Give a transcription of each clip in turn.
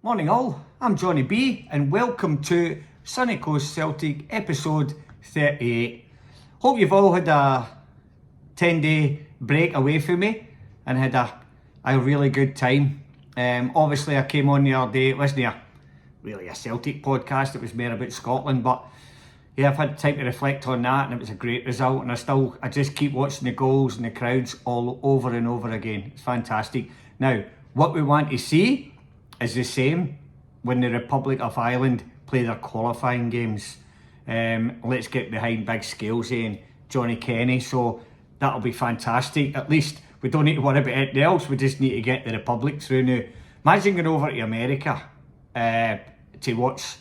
Morning all, I'm Johnny B and welcome to Sunny Coast Celtic episode 38. Hope you've all had a 10-day break away from me and had a really good time. Obviously I came on the other day, it wasn't really a Celtic podcast, it was more about Scotland, but yeah, I've had time to reflect on that and it was a great result, and I just keep watching the goals and the crowds all over and over again. It's fantastic. Now, what we want to see is the same when the Republic of Ireland play their qualifying games. Let's get behind big Scalesy and Johnny Kenny, so that'll be fantastic. At least we don't need to worry about anything else, we just need to get the Republic through now. Imagine going over to America to watch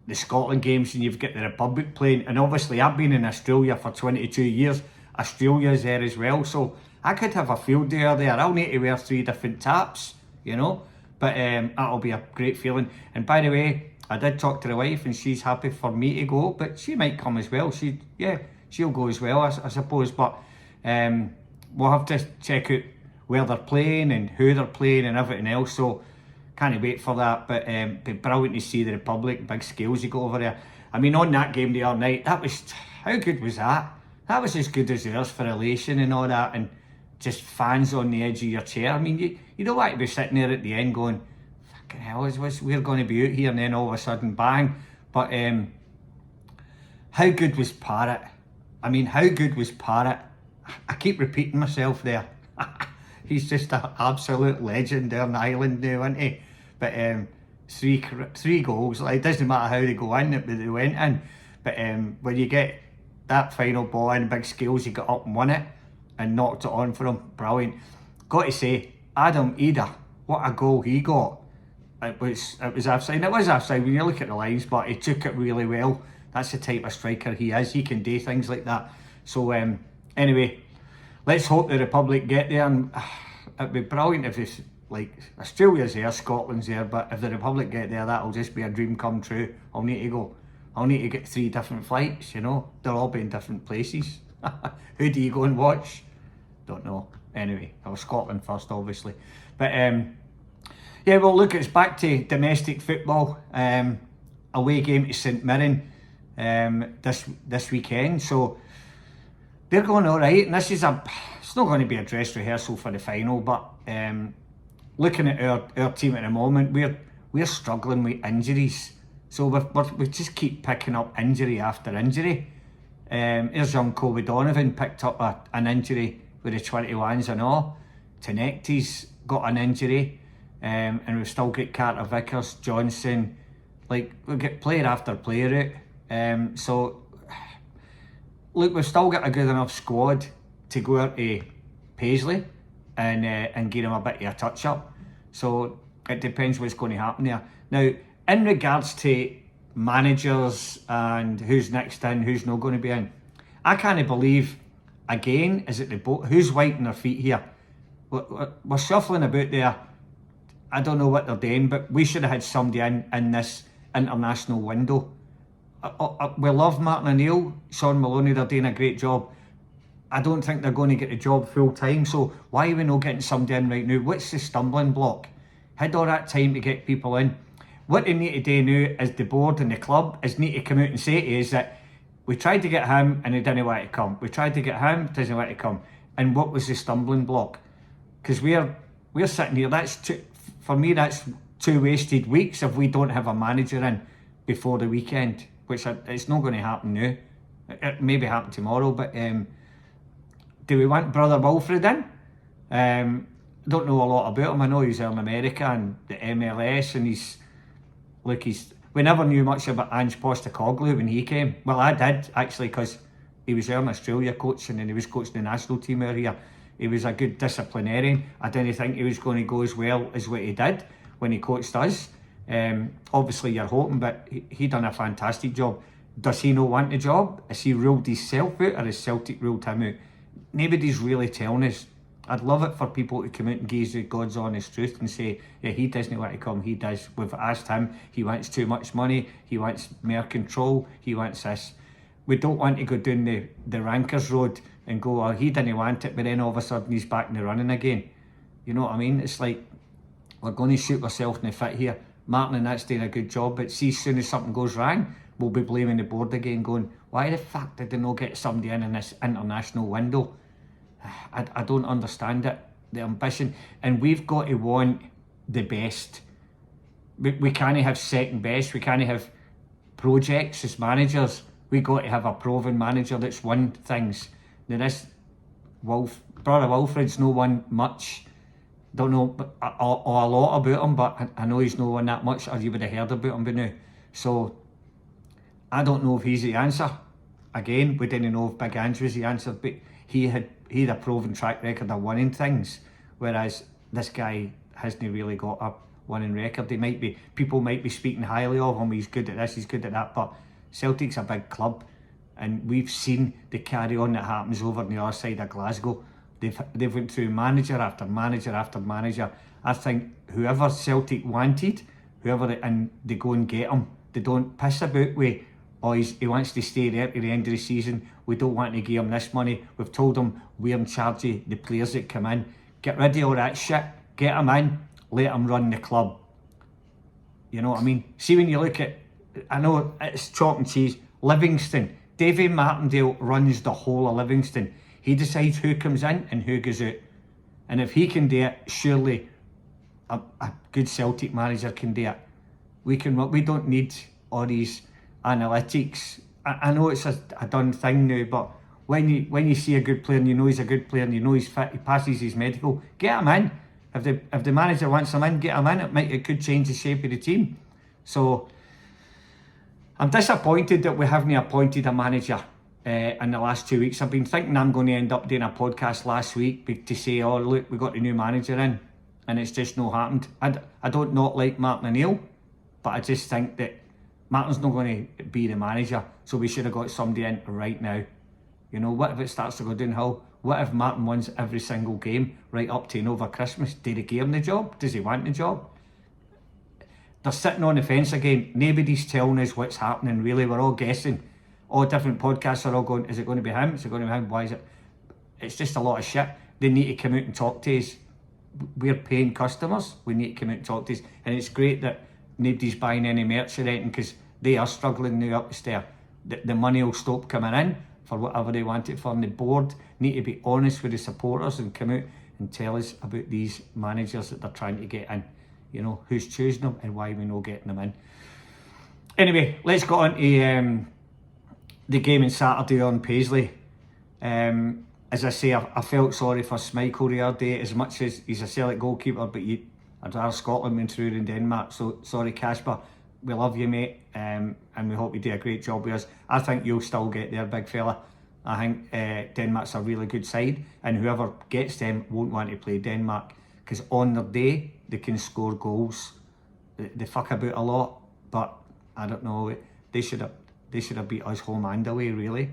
the Scotland games and you've got the Republic playing, and obviously I've been in Australia for 22 years, Australia's there as well, so I could have a field day there. I'll need to wear 3 different taps, you know. But that'll be a great feeling. And by the way, I did talk to the wife and she's happy for me to go, but she might come as well. She'll go as well, I suppose. But we'll have to check out where they're playing and who they're playing and everything else. So can't wait for that. But it'd be brilliant to see the Republic, big Scalesy go over there. I mean, on that game the other night, how good was that? That was as good as theirs for elation and all that, and just fans on the edge of your chair. I mean, you don't want to be sitting there at the end going, fucking hell, we're going to be out here, and then all of a sudden, bang. But how good was Parrott? I mean, how good was Parrott? I keep repeating myself there. He's just an absolute legend there in Ireland now, isn't he? But three goals, like, it doesn't matter how they go in, but they went in. But when you get that final ball in, big Scales, you got up and won it and knocked it on for him. Brilliant. Got to say, Adam Eder, what a goal he got. It was offside. It was offside when you look at the lines, but he took it really well. That's the type of striker he is. He can do things like that. So anyway, let's hope the Republic get there, and it'd be brilliant if it's like Australia's there, Scotland's there, but if the Republic get there, that'll just be a dream come true. I'll need to get 3 different flights, you know. They'll all be in different places. Who do you go and watch? Don't know. Anyway, I was Scotland first, obviously. But yeah, well, look, it's back to domestic football. Away game to St Mirren this weekend. So they're going all right, and it's not going to be a dress rehearsal for the final. But looking at our team at the moment, we're struggling with injuries. So we just keep picking up injury after injury. Here's young Kobe Donovan picked up an injury with the 21s and all. Tenecti's got an injury, and we've still got Carter Vickers, Johnson. Like, we get player after player out. So look, we've still got a good enough squad to go out to Paisley and give him a bit of a touch up. So it depends what's going to happen there. Now, in regards to managers and who's next in, who's not going to be in, I can't believe, again, is it the boat? Who's wiping their feet here? We're shuffling about there. I don't know what they're doing, but we should have had somebody in this international window. We love Martin O'Neill, Sean Maloney, they're doing a great job. I don't think they're going to get the job full time, so why are we not getting somebody in right now? What's the stumbling block? Had all that time to get people in. What they need to do now is the board and the club is need to come out and say is that we tried to get him and he didn't want to come. We tried to get him, doesn't want to come. And what was the stumbling block? Because we're sitting here, for me that's 2 wasted weeks if we don't have a manager in before the weekend, which it's not going to happen now. It maybe happen tomorrow, but do we want Brother Wilfred in? Don't know a lot about him. I know he's in America and the MLS, and we never knew much about Ange Postecoglou when he came. Well, I did, actually, because he was there in Australia coaching and he was coaching the national team out here. He was a good disciplinarian. I didn't think he was going to go as well as what he did when he coached us. Obviously, you're hoping, but he done a fantastic job. Does he not want the job? Has he ruled himself out, or has Celtic ruled him out? Nobody's really telling us. I'd love it for people to come out and gaze at God's honest truth and say, yeah, he doesn't want to come, he does. We've asked him, he wants too much money, he wants more control, he wants this. We don't want to go down the Rankers road and go, oh, he didn't want it, but then all of a sudden he's back in the running again. You know what I mean? It's like, we're going to shoot ourselves in the foot here. Martin and that's doing a good job, but see, as soon as something goes wrong, we'll be blaming the board again, going, why the fuck did they not get somebody in this international window? I don't understand it, the ambition. And we've got to want the best. We can't have second best. We can't have projects as managers. We got to have a proven manager that's won things. Now this brother Wilfred's no won much. Don't know a lot about him, but I know he's no won that much, or you would have heard about him by now. So I don't know if he's the answer. Again, we didn't know if Big Ange was the answer, but he had a proven track record of winning things, whereas this guy hasn't really got a winning record. People might be speaking highly of him. He's good at this, he's good at that, but Celtic's a big club, and we've seen the carry on that happens over on the other side of Glasgow. They've went through manager after manager after manager. I think whoever Celtic wanted, and they go and get him. They don't piss about with, oh, he wants to stay there to the end of the season. We don't want to give him this money. We've told him we're in charge of the players that come in. Get rid of all that shit. Get him in. Let him run the club. You know what I mean? See, when you look at, I know it's chalk and cheese, Livingston. Davy Martindale runs the whole of Livingston. He decides who comes in and who goes out. And if he can do it, surely a good Celtic manager can do it. We don't need all these analytics. I know it's a done thing now, but when you see a good player and you know he's a good player and you know he's fit, he passes his medical, get him in. If the manager wants him in, get him in. It could change the shape of the team. So I'm disappointed that we haven't appointed a manager in the last 2 weeks. I've been thinking I'm going to end up doing a podcast last week to say, oh look, we got a new manager in, and it's just not happened. I don't not like Martin O'Neill, but I just think that Martin's not going to be the manager, so we should have got somebody in right now. You know, what if it starts to go downhill? What if Martin wins every single game right up to and over Christmas? Did he give him the job? Does he want the job? They're sitting on the fence again. Nobody's telling us what's happening, really. We're all guessing. All different podcasts are all going, is it going to be him? Is it going to be him? Why is it? It's just a lot of shit. They need to come out and talk to us. We're paying customers. We need to come out and talk to us. And it's great that nobody's buying any merch or anything, because they are struggling now up the stair. The money will stop coming in for whatever they want it for. And the board need to be honest with the supporters and come out and tell us about these managers that they're trying to get in. You know, who's choosing them and why we're not getting them in. Anyway, let's go on to the game on Saturday on Paisley. As I say, I felt sorry for Schmeichel the other day, as much as he's a Celtic goalkeeper, but I'd rather Scotland win through than Denmark. So sorry, Casper. We love you, mate, and we hope you do a great job with us. I think you'll still get there, big fella. I think Denmark's a really good side, and whoever gets them won't want to play Denmark, because on their day they can score goals. They fuck about a lot, but I don't know. They should have beat us home and away, really.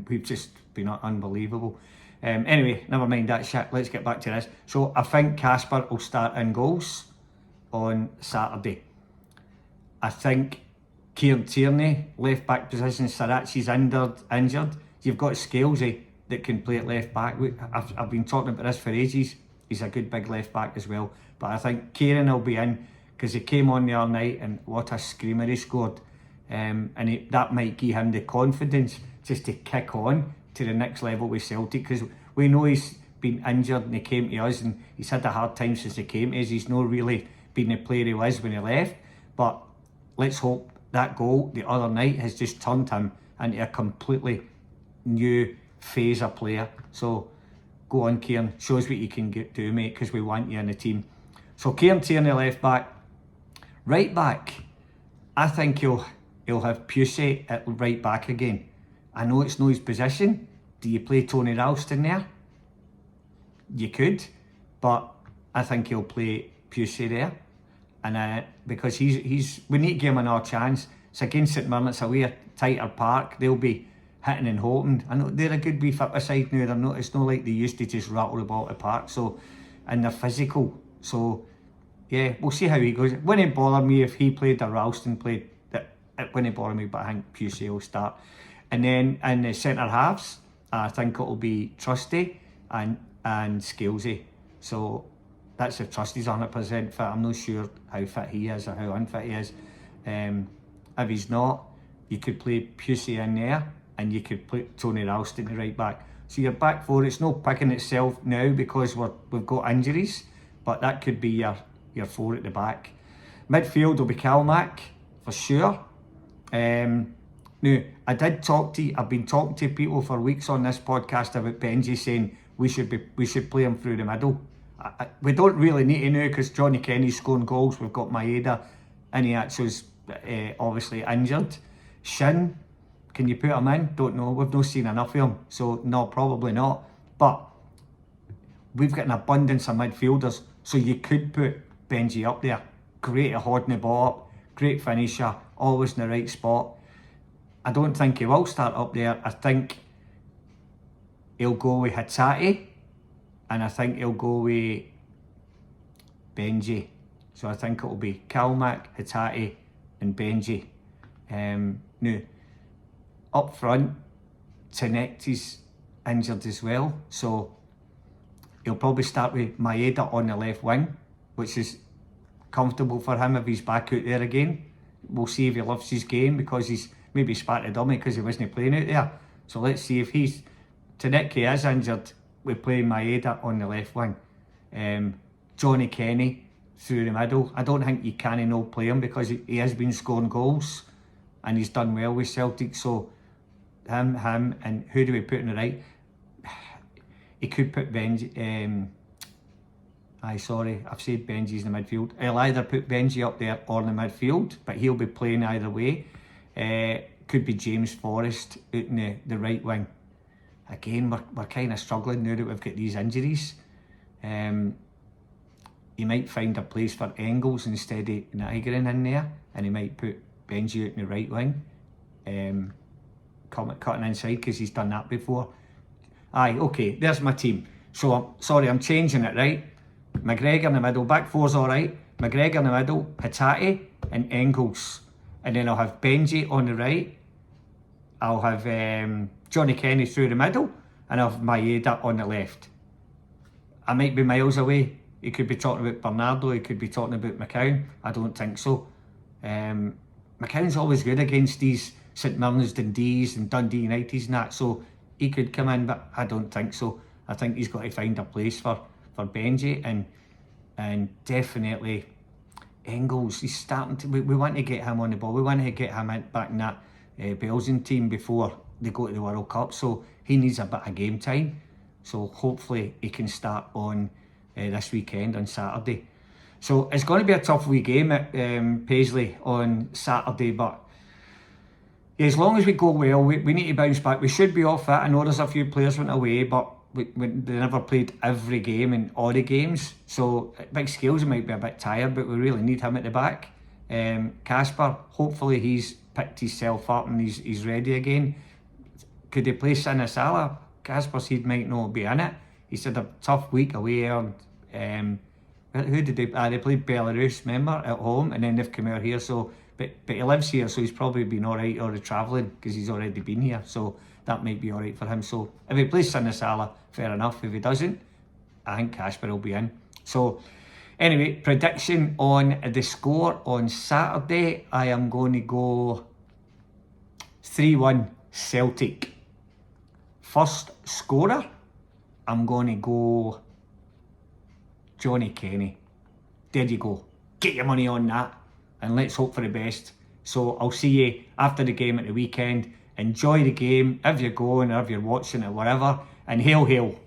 We've just been unbelievable. Anyway, never mind that shit. Let's get back to this. So I think Casper will start in goals on Saturday. I think Kieran Tierney, left back position, Sarachi's injured. You've got Scalesy that can play at left back. I've been talking about this for ages. He's a good big left back as well. But I think Kieran will be in, because he came on the other night and what a screamer he scored. That might give him the confidence just to kick on to the next level with Celtic, because we know he's been injured and he came to us and he's had a hard time since he came to us. He's not really been the player he was when he left. But let's hope that goal the other night has just turned him into a completely new phase of player. So go on, Kieran, show us what you can do, mate, because we want you in the team. So Kieran Tierney left back. Right back, I think he'll have Pusey at right back again. I know it's not his position. Do you play Tony Ralston there? You could, but I think he'll play Pusey there. And because we need to give him another chance. It's against St Mirren, it's a way tighter park. They'll be hitting and hoping. I know they're a good wee football side now. They're not. It's not like they used to just rattle the ball to the park. So, and they're physical. So, yeah, we'll see how he goes. It wouldn't bother me if he played or Ralston played. It wouldn't bother me, but I think Pusey will start. And then in the centre halves, I think it'll be Trusty and Scalesy. So that's if Trusty's 100% fit. I'm not sure how fit he is or how unfit he is. If he's not, you could play Pusey in there and you could put Tony Ralston the right back. So your back four, it's not picking itself now because we've got injuries, but that could be your four at the back. Midfield will be Calmac for sure. Now, I've been talking to people for weeks on this podcast about Benji saying we should play him through the middle. We don't really need to know because Johnny Kenny's scoring goals. We've got Maeda, and he actually's obviously injured. Shin, can you put him in? Don't know. We've not seen enough of him, so no, probably not. But we've got an abundance of midfielders, so you could put Benji up there. Great at holding the ball up, great finisher, always in the right spot. I don't think he will start up there. I think he'll go with Hatate, and I think he'll go with Benji. So I think it'll be Calmac, Hatate and Benji. Now, up front, Tenecti's injured as well, so he'll probably start with Maeda on the left wing, which is comfortable for him if he's back out there again. We'll see if he loves his game because he's maybe spat a dummy because he wasn't playing out there. So let's see if Tenecti is injured, we play Maeda on the left wing. Johnny Kenny through the middle. I don't think you can no play him because he has been scoring goals and he's done well with Celtic. So him, and who do we put in the right? He could put Benji. I've said Benji's in the midfield. He'll either put Benji up there or in the midfield, but he'll be playing either way. Could be James Forrest out in the right wing. Again, we're kind of struggling now that we've got these injuries. He might find a place for Engels instead of Nygren in there, and he might put Benji out in the right wing, cutting inside because he's done that before. Okay, there's my team. So, I'm changing it, right? McGregor in the middle, back four's alright. McGregor in the middle, Hatate and Engels. And then I'll have Benji on the right. I'll have Johnny Kenny through the middle, and I'll have Maeda on the left. I might be miles away. He could be talking about Bernardo, he could be talking about McCown. I don't think so. McCown's always good against these St Mirren's, Dundees and Dundee Uniteds and that, so he could come in, but I don't think so. I think he's got to find a place for Benji, and definitely Engels. He's starting to. We want to get him on the ball. We want to get him back in that Belgian team before they go to the World Cup. So he needs a bit of game time. So hopefully he can start on this weekend on Saturday. So it's going to be a tough wee game at Paisley on Saturday, but as long as we go well, we need to bounce back. We should be all fit. I know there's a few players went away, but they never played every game in all the games. So Big Scales might be a bit tired, but we really need him at the back. Casper, hopefully he's picked himself up and he's ready again. Could they play Sinisala? Casper said might not be in it. He's had a tough week away. Who did they? They played Belarus, remember, at home, and then they've come out here. So, but he lives here, so he's probably been alright already travelling because he's already been here. So that might be alright for him. So if he plays Sinisala, fair enough. If he doesn't, I think Casper will be in. So anyway, prediction on the score on Saturday. I am going to go 3-1 Celtic. First scorer, I'm going to go Johnny Kenny. There you go. Get your money on that and let's hope for the best. So I'll see you after the game at the weekend. Enjoy the game if you're going or if you're watching it, whatever. And hail, hail.